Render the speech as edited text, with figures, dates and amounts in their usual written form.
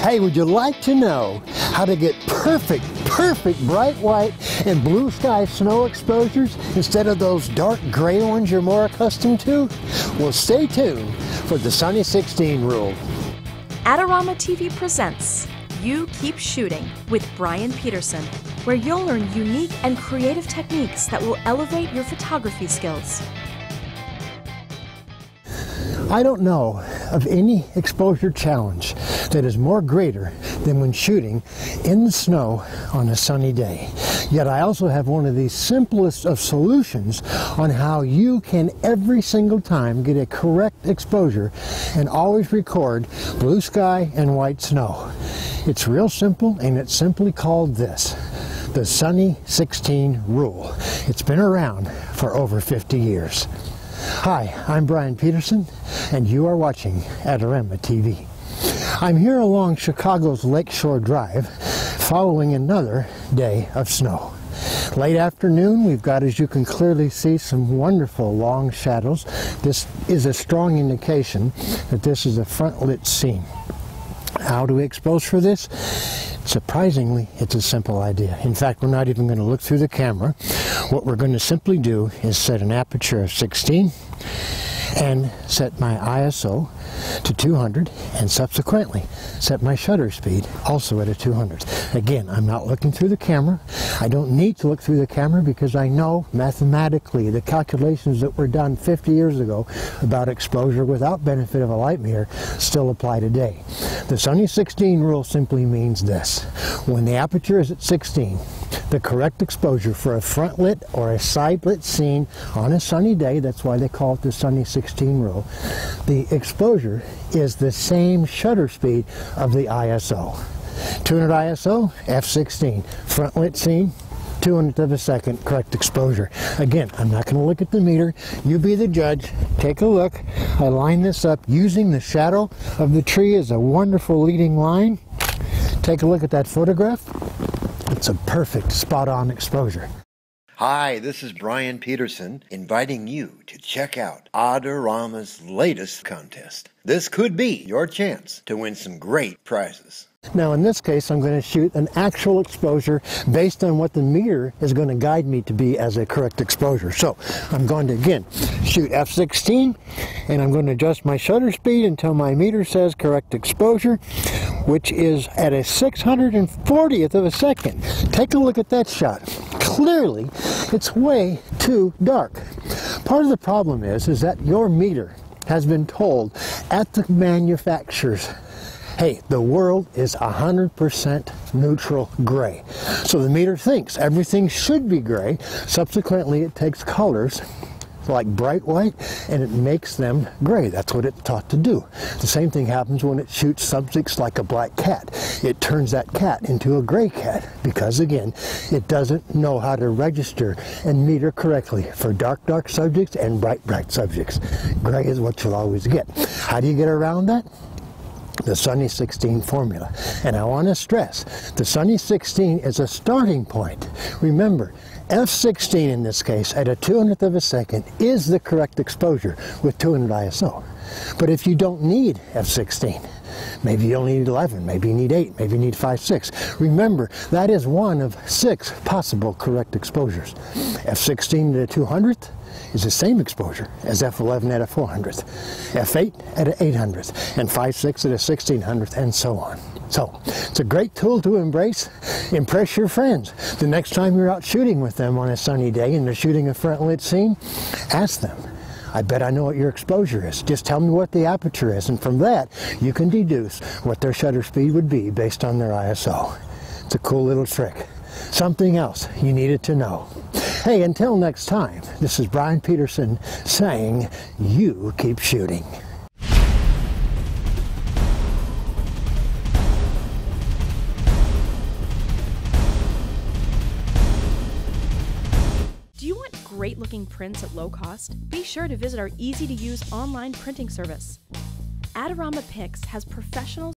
Hey, would you like to know how to get perfect bright white and blue sky snow exposures instead of those dark gray ones you're more accustomed to? Well, stay tuned for the Sunny 16 rule. Adorama TV presents You Keep Shooting with Brian Peterson, where you'll learn unique and creative techniques that will elevate your photography skills. I don't know of any exposure challenge that is more greater than when shooting in the snow on a sunny day. Yet I also have one of the simplest of solutions on how you can every single time get a correct exposure and always record blue sky and white snow. It's real simple, and it's simply called this: the Sunny 16 rule. It's been around for over 50 years. Hi, I'm Brian Peterson, and you are watching Adorama TV. I'm here along Chicago's Lakeshore Drive, following another day of snow. Late afternoon, we've got, as you can clearly see, some wonderful long shadows. This is a strong indication that this is a front-lit scene. How do we expose for this? Surprisingly, it's a simple idea. In fact, we're not even going to look through the camera. What we're going to simply do is set an aperture of 16 and set my ISO to 200, and subsequently set my shutter speed also at a 200. Again, I'm not looking through the camera. I don't need to look through the camera because I know mathematically the calculations that were done 50 years ago about exposure without benefit of a light meter still apply today. The Sunny 16 rule simply means this: when the aperture is at 16, the correct exposure for a front lit or a side lit scene on a sunny day, that's why they call it the Sunny 16 rule, the exposure is the same shutter speed of the ISO. 200 ISO, f16. Front lit scene, 200th of a second, correct exposure. Again, I'm not going to look at the meter. You be the judge. Take a look. I line this up using the shadow of the tree as a wonderful leading line. Take a look at that photograph. It's a perfect spot-on exposure. Hi, this is Brian Peterson, inviting you to check out Adorama's latest contest. This could be your chance to win some great prizes. Now in this case, I'm going to shoot an actual exposure based on what the meter is going to guide me to be as a correct exposure. So I'm going to, again, shoot f16, and I'm going to adjust my shutter speed until my meter says correct exposure, which is at a 640th of a second. Take a look at that shot. Clearly, it's way too dark. Part of the problem is that your meter has been told at the manufacturers, hey, the world is 100% neutral gray. So the meter thinks everything should be gray. Subsequently, it takes colors like bright white and it makes them gray. That's what it's taught to do. The same thing happens when it shoots subjects like a black cat. It turns that cat into a gray cat because, again, it doesn't know how to register and meter correctly for dark subjects and bright subjects. Gray is what you'll always get. How do you get around that? The Sunny 16 formula. And I want to stress, the Sunny 16 is a starting point. Remember, f16 in this case at a 200th of a second is the correct exposure with 200 ISO. But if you don't need f16, maybe you only need 11, maybe you need 8, maybe you need 5, 6. Remember, that is one of 6 possible correct exposures. f16 at a 200th is the same exposure as f11 at a 400th, f8 at an 800th, and 5, 6 at a 1600th, and so on. So, it's a great tool to embrace. Impress your friends. The next time you're out shooting with them on a sunny day and they're shooting a front lit scene, ask them, I bet I know what your exposure is. Just tell me what the aperture is, and from that, you can deduce what their shutter speed would be based on their ISO. It's a cool little trick. Something else you needed to know. Hey, until next time, this is Brian Peterson saying, you keep shooting. Do you want great-looking prints at low cost? Be sure to visit our easy-to-use online printing service. Adorama Pix has professional